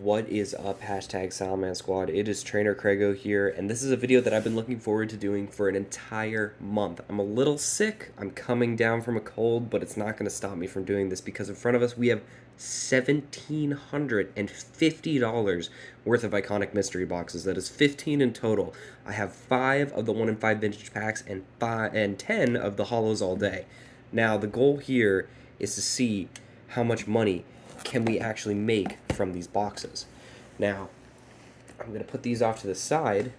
What is up, hashtag Salman Squad? It is Trainer Craigo here, and this is a video that I've been looking forward to doing for an entire month. I'm a little sick, I'm coming down from a cold, but it's not going to stop me from doing this because in front of us we have $1,750 worth of iconic mystery boxes. That is 15 in total. I have 5 of the 1 in 5 vintage packs and 10 of the holos all day. Now, the goal here is to see how much money can we actually make from these boxes. Now, I'm going to put these off to the side,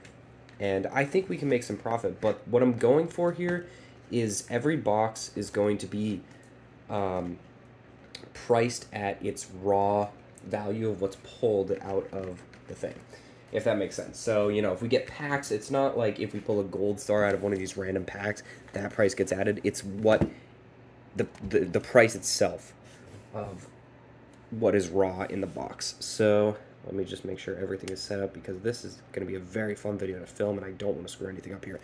and I think we can make some profit, but what I'm going for here is every box is going to be priced at its raw value of what's pulled out of the thing, if that makes sense. So, you know, if we get packs, it's not like if we pull a gold star out of one of these random packs, that price gets added. It's what the price itself of what is raw in the box. So let me just make sure everything is set up because this is going to be a very fun video to film and I don't want to screw anything up here.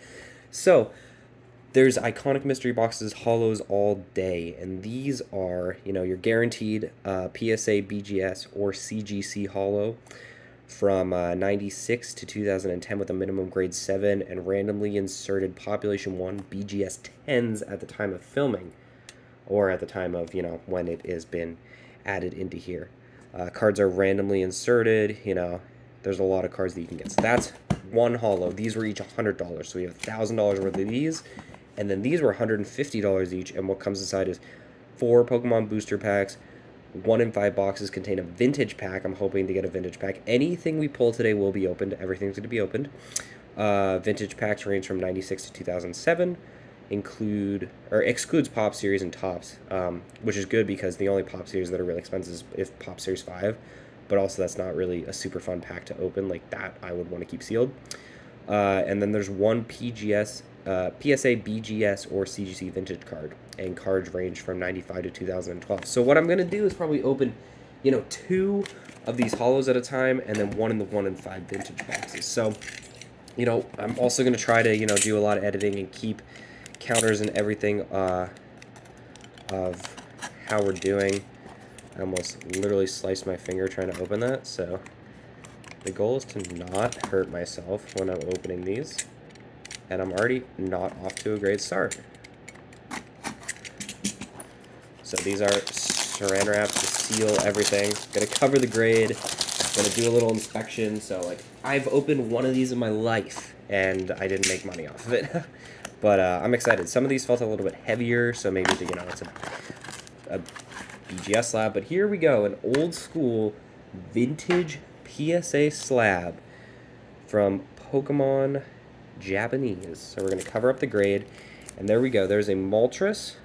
So there's iconic mystery boxes, holos all day, and these are, you know, your guaranteed PSA, BGS, or CGC holo from 96 to 2010 with a minimum grade 7 and randomly inserted population 1 BGS 10s at the time of filming, or at the time of, you know, when it has been added into here. Cards are randomly inserted, you know, there's a lot of cards that you can get. So that's one holo. These were each $100, so we have $1,000 worth of these, and then these were $150 each, and what comes inside is 4 Pokemon booster packs. 1 in 5 boxes contain a vintage pack. I'm hoping to get a vintage pack. Anything we pull today will be opened. Everything's going to be opened. Vintage packs range from 96 to 2007. Excludes Pop Series and Tops, which is good because the only Pop Series that are really expensive is Pop Series 5, but also that's not really a super fun pack to open. Like that I would want to keep sealed. And then there's one PGS, PSA, BGS, or CGC vintage card, and cards range from 95 to 2012. So what I'm going to do is probably open, you know, 2 of these holos at a time, and then 1 in the 1 in 5 vintage boxes. So, you know, I'm also going to try to, you know, do a lot of editing and keep counters and everything of how we're doing. I almost literally sliced my finger trying to open that, so the goal is to not hurt myself when I'm opening these, and I'm already not off to a great start. So these are saran wraps to seal everything. Gonna cover the grade, gonna do a little inspection. So like, I've opened one of these in my life and I didn't make money off of it. But I'm excited. Some of these felt a little bit heavier, so maybe, you know, it's a BGS slab. But here we go, an old school vintage PSA slab from Pokemon Japanese. So we're going to cover up the grade, and there we go. There's a Moltres,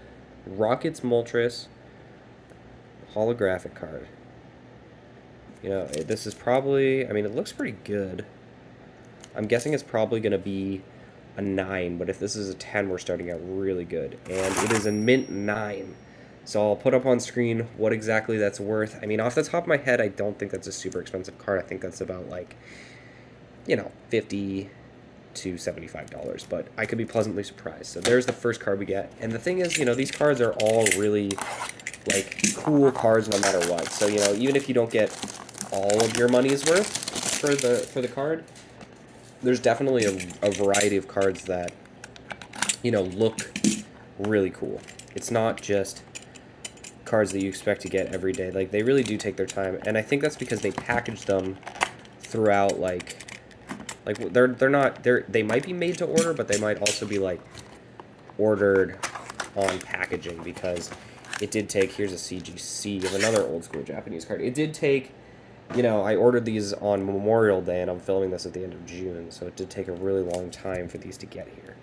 Rockets Moltres holographic card. You know, this is probably, I mean, it looks pretty good. I'm guessing it's probably going to be a 9, but if this is a 10, we're starting out really good. And it is a mint 9. So I'll put up on screen what exactly that's worth. I mean, off the top of my head, I don't think that's a super expensive card. I think that's about, like, you know, $50 to $75, but I could be pleasantly surprised. So there's the first card we get. And the thing is, you know, these cards are all really, like, cool cards no matter what. So, you know, even if you don't get all of your money's worth for the card, there's definitely a variety of cards that, you know, look really cool. It's not just cards that you expect to get every day. Like, they really do take their time, and I think that's because they package them throughout, like they might be made to order, but they might also be, like, ordered on packaging, because it did take, here's a CGC of another old school Japanese card. It did take, you know, I ordered these on Memorial Day, and I'm filming this at the end of June, so it did take a really long time for these to get here.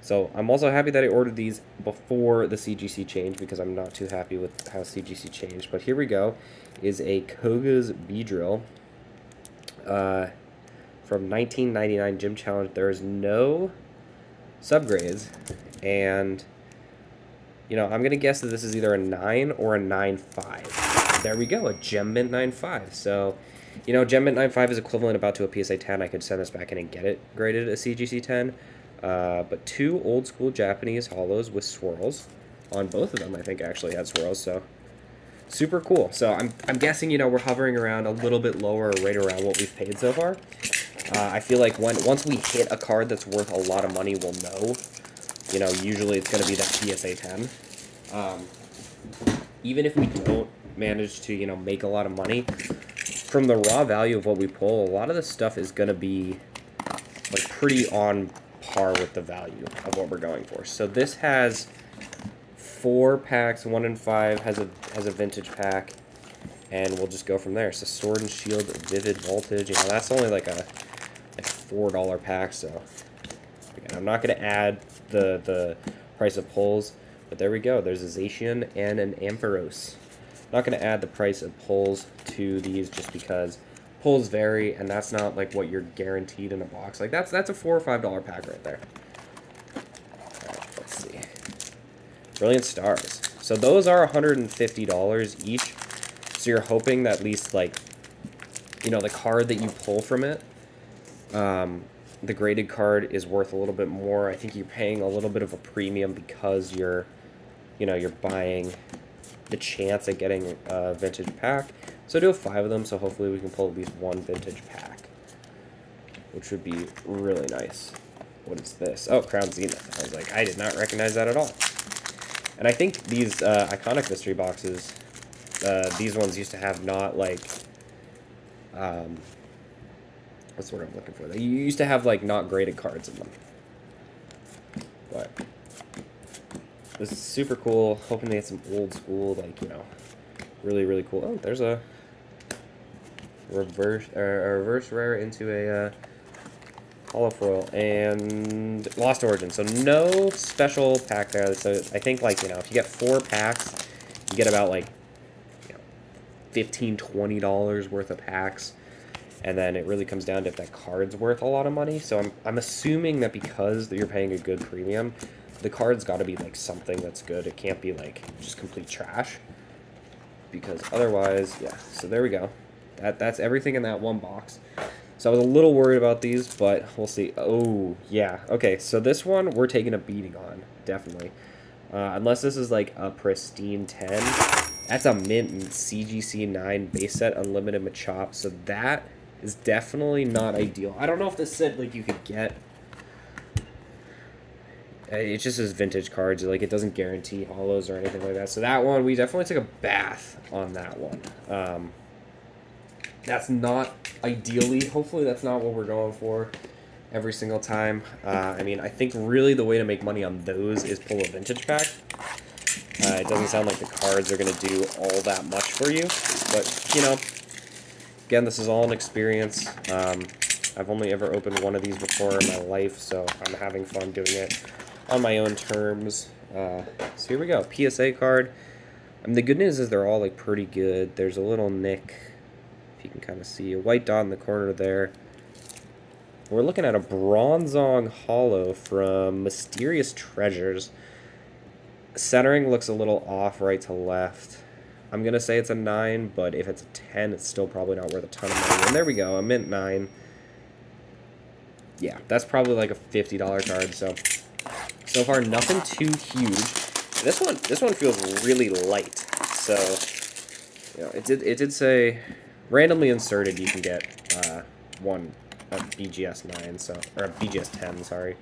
So I'm also happy that I ordered these before the CGC change, because I'm not too happy with how CGC changed. But here we go, is a Koga's Beedrill from 1999 Gym Challenge. There is no subgrades, and, you know, I'm going to guess that this is either a 9 or a 9.5. There we go, a Gem Mint 9.5. So, you know, Gem Mint 9.5 is equivalent about to a PSA 10. I could send this back in and get it graded a CGC 10. But 2 old school Japanese holos with swirls. On both of them, I think, actually had swirls. So super cool. So I'm guessing, you know, we're hovering around a little bit lower, right around what we've paid so far. I feel like once we hit a card that's worth a lot of money, we'll know. You know, usually it's going to be that PSA 10. Even if we don't manage to, you know, make a lot of money, from the raw value of what we pull, a lot of this stuff is going to be, like, pretty on par with the value of what we're going for. So this has 4 packs, 1 in 5 has a vintage pack, and we'll just go from there. So Sword and Shield, Vivid Voltage, you know, that's only like a $4 pack. So again, I'm not going to add the price of pulls, but there we go. There's a Zacian and an Ampharos. Not going to add the price of pulls to these just because pulls vary, and that's not like what you're guaranteed in a box. Like that's a $4 or $5 pack right there. All right, let's see. Brilliant Stars. So those are $150 each. So you're hoping that at least, like, you know, the card that you pull from it, the graded card is worth a little bit more. I think you're paying a little bit of a premium because you're buying the chance at getting a vintage pack. So I do have 5 of them, so hopefully we can pull at least 1 vintage pack, which would be really nice. What is this? Oh, Crown Zenith. I was like, I did not recognize that at all. And I think these Iconic Mystery Boxes, these ones used to have not, like, what's the word I'm looking for? They used to have, like, not graded cards in them. But this is super cool. Hoping to get some old school, like, you know, really, really cool. Oh, there's a reverse rare into a holo foil and Lost Origin. So no special pack there. So I think, like, you know, if you get 4 packs, you get about, like, you know, $15, $20 worth of packs. And then it really comes down to if that card's worth a lot of money. So I'm assuming that because you're paying a good premium, the card's got to be, like, something that's good. It can't be, like, just complete trash. Because otherwise, yeah. So there we go. That's everything in that one box. So I was a little worried about these, but we'll see. Oh, yeah. Okay, so this one we're taking a beating on, definitely. Unless this is, like, a pristine 10. That's a mint CGC 9 base set, unlimited Machop. So that is definitely not ideal. I don't know if this said, like, you could get... It just says vintage cards. Like, it doesn't guarantee holos or anything like that. So that one, we definitely took a bath on that one. That's not ideally. Hopefully that's not what we're going for every single time. I mean, I think really the way to make money on those is pull a vintage pack. It doesn't sound like the cards are going to do all that much for you. But, you know, again, this is all an experience. I've only ever opened one of these before in my life, so I'm having fun doing it on my own terms. So here we go. PSA card. I mean, the good news is they're all, like, pretty good. There's a little nick, if you can kind of see, a white dot in the corner there. We're looking at a Bronzong holo from Mysterious Treasures. Centering looks a little off right to left. I'm going to say it's a 9, but if it's a 10, it's still probably not worth a ton of money. And there we go, a mint 9. Yeah, that's probably like a $50 card, so far nothing too huge. This one feels really light. So, you know, it did say randomly inserted you can get one a BGS 9, so, or a BGS 10, sorry.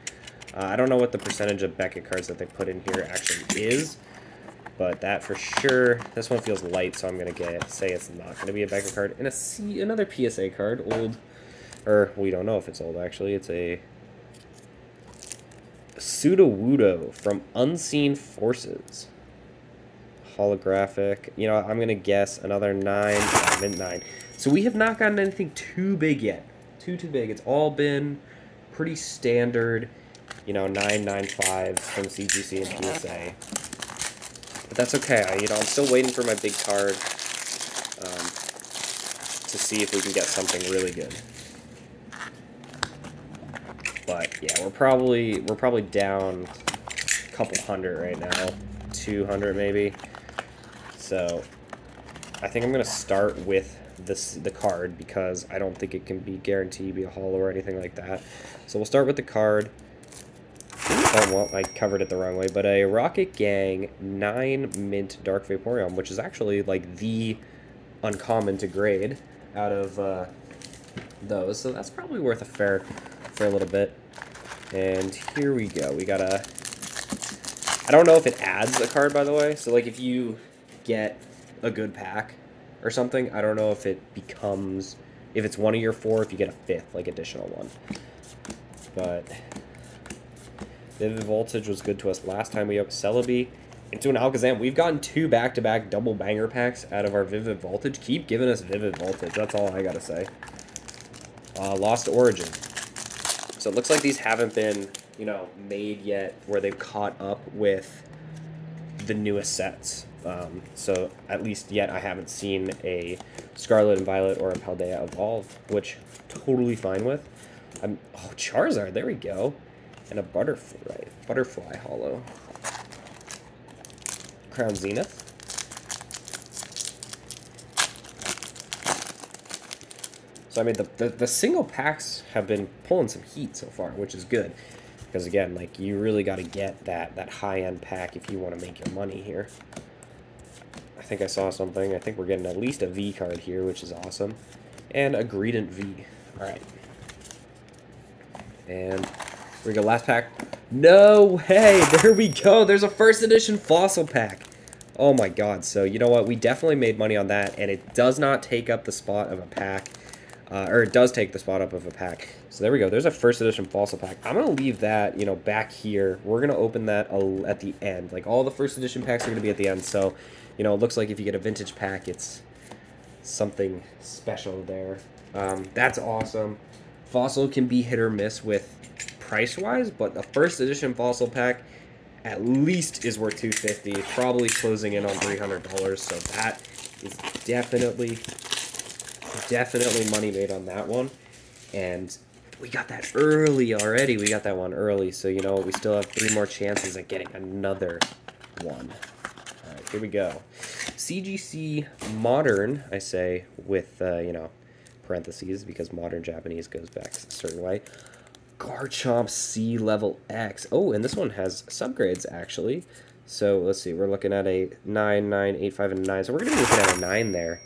I don't know what the percentage of Beckett cards that they put in here actually is, but that for sure. This one feels light, so I'm gonna say it's not gonna be a Beckett card. And another PSA card, old, or we don't know if it's old actually. It's a Sudowoodo from Unseen Forces. Holographic. You know, I'm gonna guess another 9, mint 9. So we have not gotten anything too big yet. Too big. It's all been pretty standard, you know, 995 from CGC and PSA. But that's okay. You know, I'm still waiting for my big card to see if we can get something really good. But yeah, we're probably down a couple hundred right now, 200 maybe. So I think I'm gonna start with the card because I don't think it can be guaranteed to be a holo or anything like that. So we'll start with the card. Oh, well, I covered it the wrong way, but a Rocket Gang 9 Mint Dark Vaporeon, which is actually, like, the uncommon to grade out of those, so that's probably worth a fair little bit. And here we go. We got a... I don't know if it adds a card, by the way, so, like, if you get a good pack or something, I don't know if it becomes... If it's one of your 4, if you get a 5th, like, additional one. But... Vivid Voltage was good to us last time we opened Celebi into an Alakazam. We've gotten 2 back-to-back double banger packs out of our Vivid Voltage. Keep giving us Vivid Voltage. That's all I gotta say. Lost Origin. So it looks like these haven't been, you know, made yet where they've caught up with the newest sets. So at least yet I haven't seen a Scarlet and Violet or a Paldea Evolve, which totally fine with. Oh, Charizard. There we go. And a butterfly holo. Crown Zenith. So I mean the single packs have been pulling some heat so far, which is good. Because again, like you really got to get that high-end pack if you want to make your money here. I think I saw something. I think we're getting at least a V card here, which is awesome. And a Greedent V. Alright. And here we go, last pack. No way! There we go! There's a first edition fossil pack! Oh my god, so you know what? We definitely made money on that, and it does not take up the spot of a pack. Or it does take the spot up of a pack. So there we go. There's a first edition fossil pack. I'm going to leave that, you know, back here. We're going to open that at the end. Like, all the first edition packs are going to be at the end. So, you know, it looks like if you get a vintage pack, it's something special there. That's awesome. Fossil can be hit or miss with price-wise, but the first edition fossil pack at least is worth $250, probably closing in on $300. So that is definitely money made on that one. And we got that early already. We got that one early, so you know we still have 3 more chances at getting another one. All right, here we go. CGC Modern, I say with you know, parentheses because modern Japanese goes back a certain way. Garchomp C level X. Oh, and this one has subgrades actually. So let's see, we're looking at a 9, 9, 8, 5, and 9. So we're gonna be looking at a 9 there.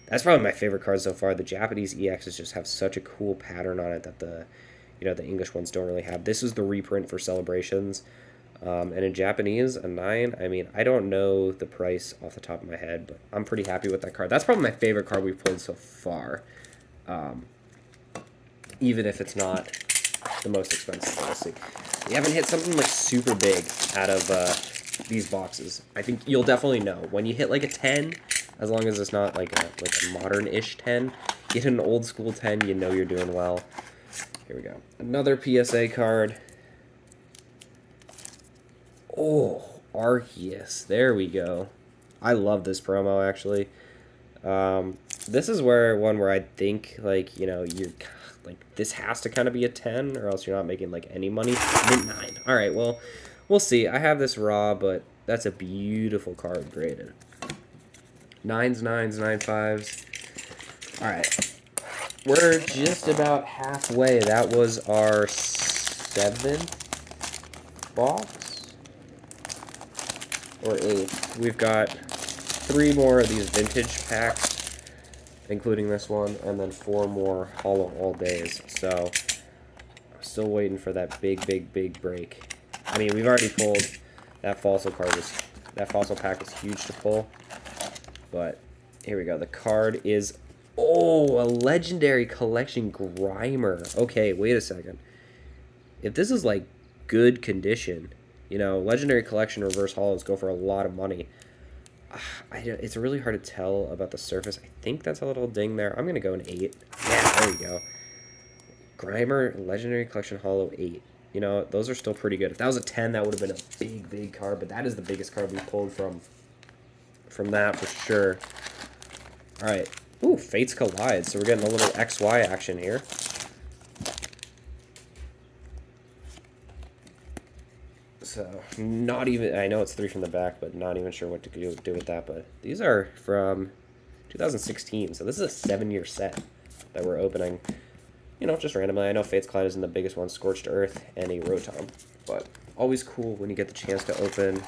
That's probably my favorite card so far. The Japanese EXs just have such a cool pattern on it that the, you know, the English ones don't really have. This is the reprint for Celebrations. And in Japanese, a 9, I mean, I don't know the price off the top of my head, but I'm pretty happy with that card. That's probably my favorite card we've pulled so far. Even if it's not the most expensive, honestly. We haven't hit something like super big out of these boxes. I think you'll definitely know. When you hit like a 10, as long as it's not like a modern-ish 10, get an old school 10, you know you're doing well. Here we go. Another PSA card. Oh, Arceus. There we go. I love this promo, actually. This is one where I think, like, you know, you're like, this has to kind of be a 10, or else you're not making like any money. Mint 9. All right, well, we'll see. I have this raw, but that's a beautiful card graded. 9s, 9s, 9 5s. All right, we're just about halfway. That was our 7th box or 8th. We've got 3 more of these vintage packs, including this one, and then 4 more holo all days. So I'm still waiting for that big break. I mean, we've already pulled that fossil card. That fossil pack was huge to pull. But here we go. The card is, oh, a legendary collection Grimer. Okay, wait a second. If this is like good condition, you know, legendary collection reverse holos go for a lot of money. It's really hard to tell about the surface. I think that's a little ding there. I'm going to go an 8. Yeah, there we go. Grimer, Legendary Collection Holo 8. You know, those are still pretty good. If that was a 10, that would have been a big card, but that is the biggest card we pulled from that for sure. All right. Ooh, Fates Collide. So we're getting a little XY action here. So, not even, I know it's 3 from the back, but not even sure what to do with that. But these are from 2016, so this is a 7-year set that we're opening, you know, just randomly. I know Fates Collide isn't the biggest one, Scorched Earth and a Rotom, but always cool when you get the chance to open,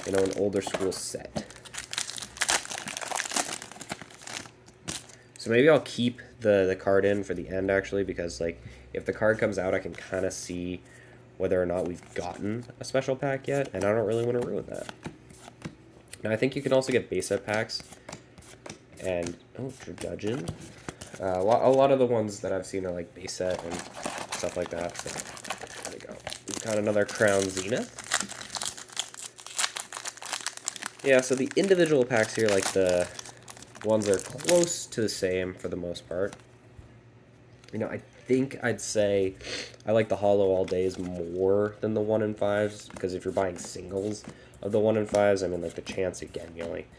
you know, an older school set. So maybe I'll keep the card in for the end, actually, because, like, if the card comes out, I can kind of see whether or not we've gotten a special pack yet, and I don't really want to ruin that. Now, I think you can also get base set packs, and, oh, Judgin. A lot of the ones that I've seen are, like, base set and stuff like that, so there we go. We've got another Crown Zenith. Yeah, so the individual packs here, like, the ones are close to the same for the most part. You know, I think I'd say I like the Holo All Days more than the 1 in 5s, because if you're buying singles of the 1 in 5s, I mean, like, the chance again, you know, like,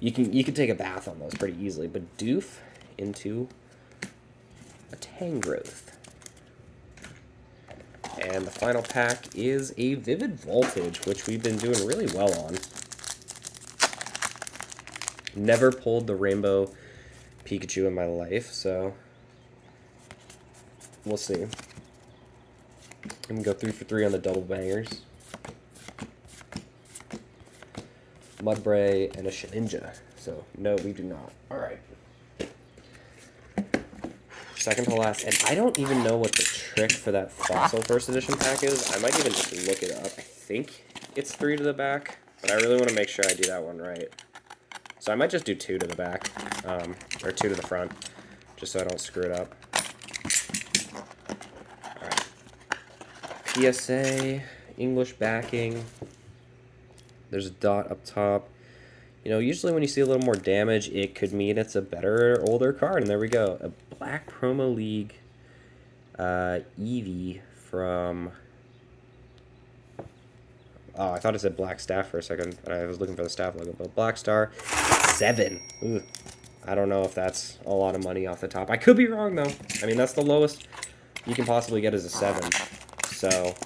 you can take a bath on those pretty easily. But Doof into a Tangrowth. And the final pack is a Vivid Voltage, which we've been doing really well on. Never pulled the Rainbow Pikachu in my life, so we'll see. I'm going to go 3 for 3 on the double bangers. Mudbray and a Shedinja. So, no, we do not. Alright. Second to last. And I don't even know what the trick for that Fossil First Edition pack is. I might even just look it up. I think it's 3 to the back, but I really want to make sure I do that one right. So I might just do 2 to the back, or 2 to the front, just so I don't screw it up. Alright. PSA, English backing. There's a dot up top. You know, usually when you see a little more damage, it could mean it's a better, older card. And there we go. A Black Promo League Eevee from... Oh, I thought it said Black Staff for a second. I was looking for the staff logo, but Black Star 7. Ooh. I don't know if that's a lot of money off the top. I could be wrong, though. I mean, that's the lowest you can possibly get is a 7. So,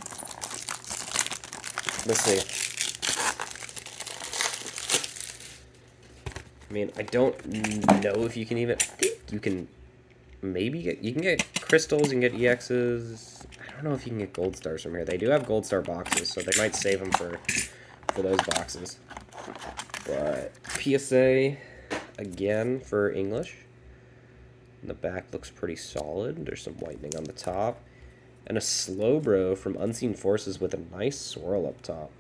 let's see. I mean, I don't know if you can even... I think you can maybe get... You can get crystals, you can get EXs... I don't know if you can get gold stars from here. They do have gold star boxes, so they might save them for those boxes. But PSA again for English. And the back looks pretty solid. There's some whitening on the top. And a Slowbro from Unseen Forces with a nice swirl up top.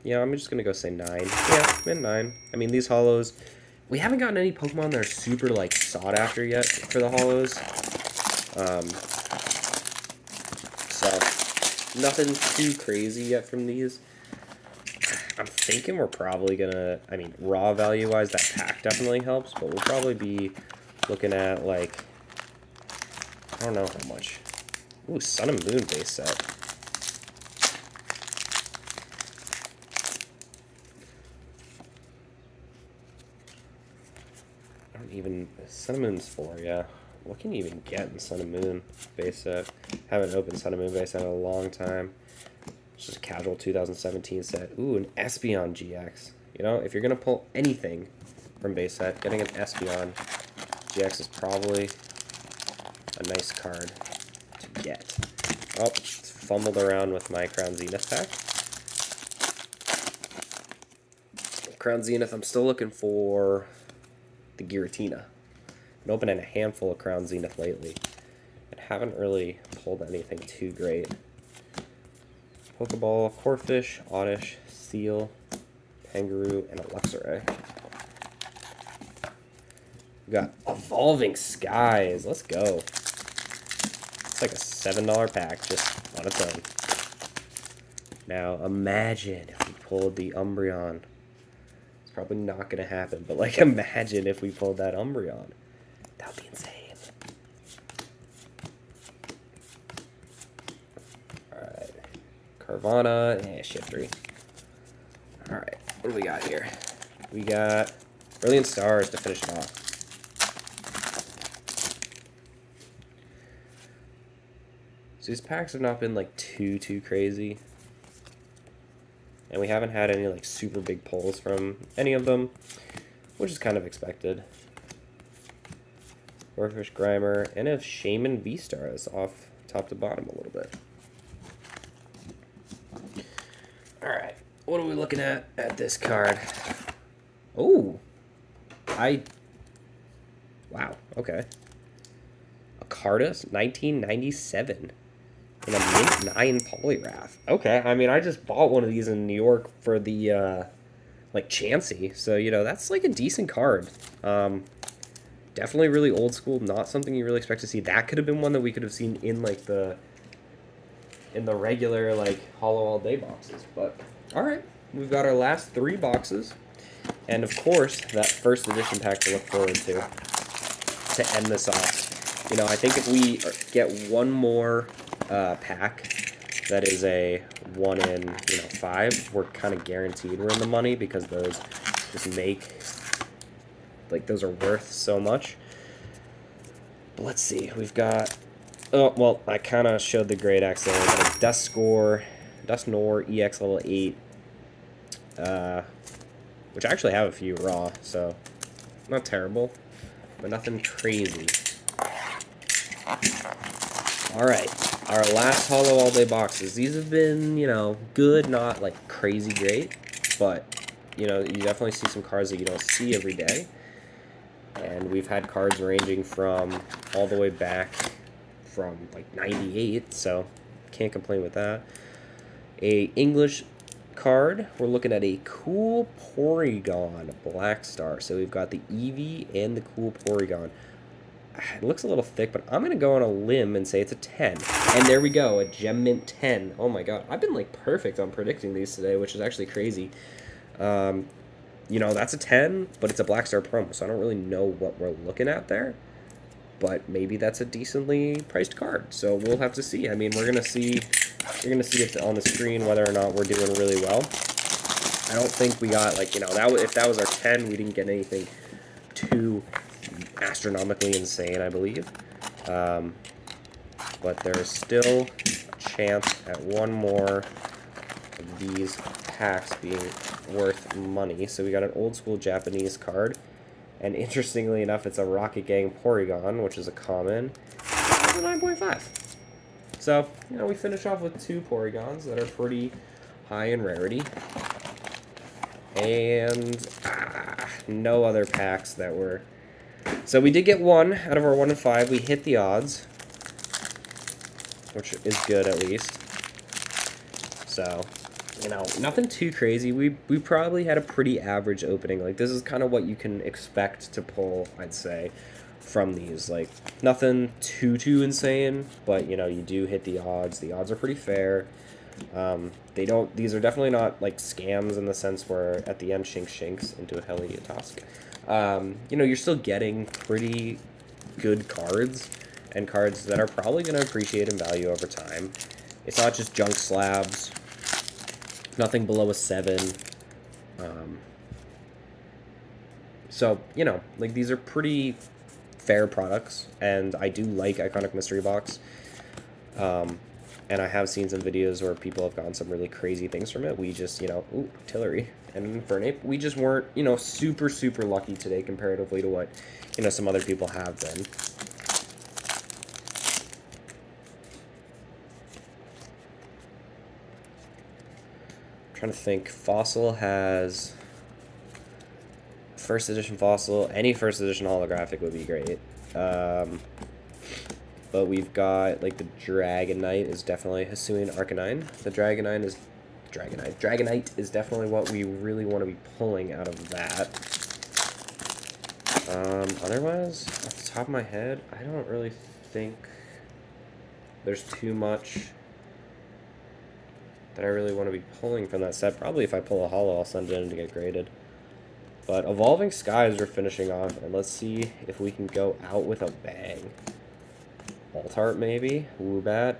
Yeah, I'm just gonna go say 9. Yeah, mid 9. I mean, these holos, we haven't gotten any Pokemon that are super, like, sought after yet for the holos. So, nothing too crazy yet from these. I'm thinking we're probably gonna, I mean, raw value-wise, that pack definitely helps, but we'll probably be looking at, like, I don't know how much. Ooh, Sun and Moon base set. I don't even, Sun and Moon's 4, yeah. What can you even get in Sun and Moon base set? Haven't opened Sun and Moon base set in a long time. It's just a casual 2017 set. Ooh, an Espeon GX. You know, if you're going to pull anything from base set, getting an Espeon GX is probably a nice card to get. Oh, it's fumbled around with my Crown Zenith pack. Crown Zenith, I'm still looking for the Giratina. Been opening a handful of Crown Zenith lately and haven't really pulled anything too great. Pokeball, Corphish, Oddish, Seal, Kangaroo, and a Luxray. We got Evolving Skies. Let's go. It's like a $7 pack just on its own. Now, imagine if we pulled the Umbreon. It's probably not going to happen, but, like, imagine if we pulled that Umbreon. That would be insane. Alright. Carvana and Shiftry. Alright, what do we got here? We got Brilliant Stars to finish it off. So these packs have not been like too crazy. And we haven't had any like super big pulls from any of them, which is kind of expected. Warfish Grimer, and a Shaman V-Star is off top to bottom a little bit. Alright, what are we looking at this card? Oh! Wow, okay. A Cardus 1997 in a Mint 9 Polyrath. Okay, I mean, I just bought one of these in New York for the, like, Chansey. So, you know, that's, like, a decent card. Definitely really old school, not something you really expect to see. That could have been one that we could have seen in, like, the regular, like, Hollow All Day boxes. But, alright, we've got our last 3 boxes. And, of course, that first edition pack to look forward to end this off. You know, I think if we get one more pack that is a 1 in, you know, 5, we're kind of guaranteed we're in the money, because those just make, like, those are worth so much. But let's see, we've got, oh, well, I kind of showed the grade X there. We got a Dusknoir EX level 8, which I actually have a few raw, so not terrible, but nothing crazy. Alright, our last Hollow All Day boxes. These have been, you know, good, not, like, crazy great, but, you know, you definitely see some cards that you don't see every day. And we've had cards ranging from all the way back from, like, 98, so can't complain with that. A English card, we're looking at a Cool Porygon Black Star. So we've got the Eevee and the Cool Porygon. It looks a little thick, but I'm going to go on a limb and say it's a 10. And there we go, a Gem Mint 10. Oh my god, I've been, like, perfect on predicting these today, which is actually crazy. You know, that's a 10, but it's a Black Star promo, so I don't really know what we're looking at there. But maybe that's a decently priced card, so we'll have to see. I mean, we're gonna see it on the screen whether or not we're doing really well. I don't think we got, like, you know, if that was our 10, we didn't get anything too astronomically insane, I believe. But there's still a chance at one more of these packs being worth money. So we got an old school Japanese card, and interestingly enough, it's a Rocket Gang Porygon, which is a common. It's a 9.5. So, you know, we finish off with 2 Porygons that are pretty high in rarity, and no other packs that were. So we did get 1 out of our 1 in 5. We hit the odds, which is good at least. So, you know, nothing too crazy. We probably had a pretty average opening. Like, this is kind of what you can expect to pull, I'd say, from these. Like, nothing too insane, but, you know, you do hit the odds. The odds are pretty fair. These are definitely not, like, scams in the sense where at the end shinks into a Helios. You know, you're still getting pretty good cards, and cards that are probably going to appreciate in value over time. It's not just junk slabs. Nothing below a 7. So, you know, like, these are pretty fair products, and I do like Iconic Mystery Box. And I have seen some videos where people have gotten some really crazy things from it. We just, you know, ooh, Tillery and Infernape, we just weren't, you know, super lucky today comparatively to what, you know, some other people have been. I'm trying to think. Fossil has first edition Fossil. Any first edition holographic would be great. But we've got, like, the Dragonite is definitely Hisuian Arcanine. The Dragonite is definitely what we really want to be pulling out of that. Otherwise, off the top of my head, I don't really think there's too much that I really want to be pulling from that set. Probably if I pull a holo, I'll send it in to get graded. But Evolving Skies we're finishing off, and let's see if we can go out with a bang. Altart, maybe? Woobat.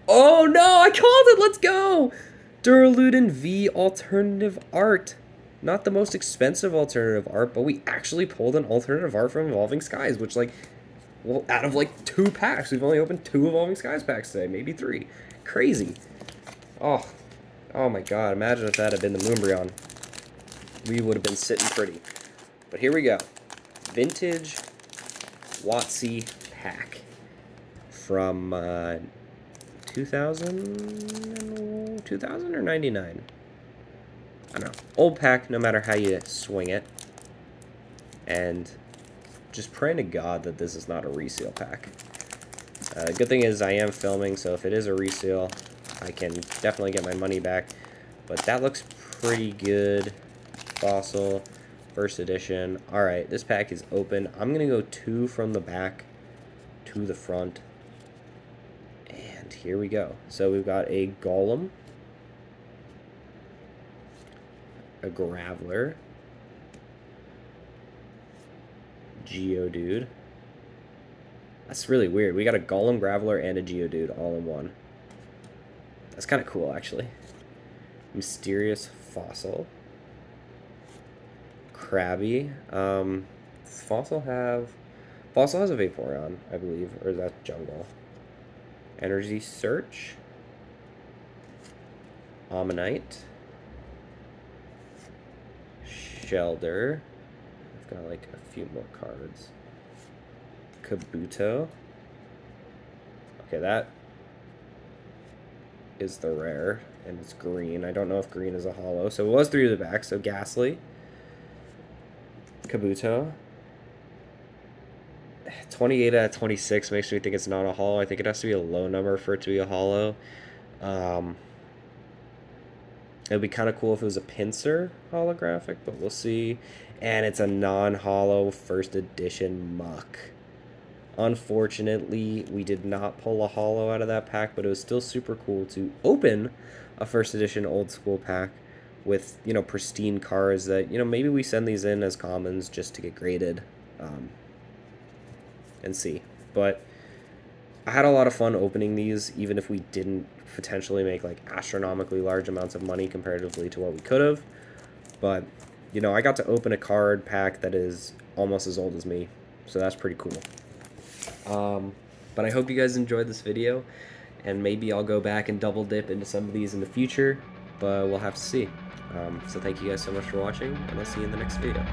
Oh, no! I called it! Let's go! Duraludin V Alternative Art. Not the most expensive alternative art, but we actually pulled an alternative art from Evolving Skies, which, like, well, out of, like, 2 packs. We've only opened 2 Evolving Skies packs today. Maybe 3. Crazy. Oh. Oh, my God. Imagine if that had been the Moonbryon. We would have been sitting pretty. But here we go. Vintage WotC pack. From 2000 or 99? I don't know, old pack no matter how you swing it. And just praying to God that this is not a reseal pack. Good thing is I am filming, so if it is a reseal, I can definitely get my money back. But that looks pretty good. Fossil, first edition. Alright, this pack is open. I'm going to go 2 from the back to the front. And here we go. So we've got a Golem, a Graveler, Geodude. That's really weird. We got a Golem, Graveler, and a Geodude all in one. That's kind of cool, actually. Mysterious Fossil. Krabby. Fossil has a Vaporeon, I believe, or is that Jungle? Energy Search. Ammonite. Shelder. I've got like a few more cards. Kabuto. Okay, that is the rare, and it's green. I don't know if green is a holo. So it was 3 to the back, so Ghastly. Kabuto. 28 out of 26 makes me think it's not a holo. I think it has to be a low number for it to be a holo. It would be kind of cool if it was a Pinsir holographic, but we'll see. And it's a non-holo first edition Muck. Unfortunately, we did not pull a holo out of that pack, but it was still super cool to open a first edition old school pack with, you know, pristine cards that, you know, maybe we send these in as commons just to get graded and see. But I had a lot of fun opening these, even if we didn't potentially make like astronomically large amounts of money comparatively to what we could have. But, you know, I got to open a card pack that is almost as old as me, so that's pretty cool. But I hope you guys enjoyed this video, and maybe I'll go back and double dip into some of these in the future, but we'll have to see. So thank you guys so much for watching, and I'll see you in the next video.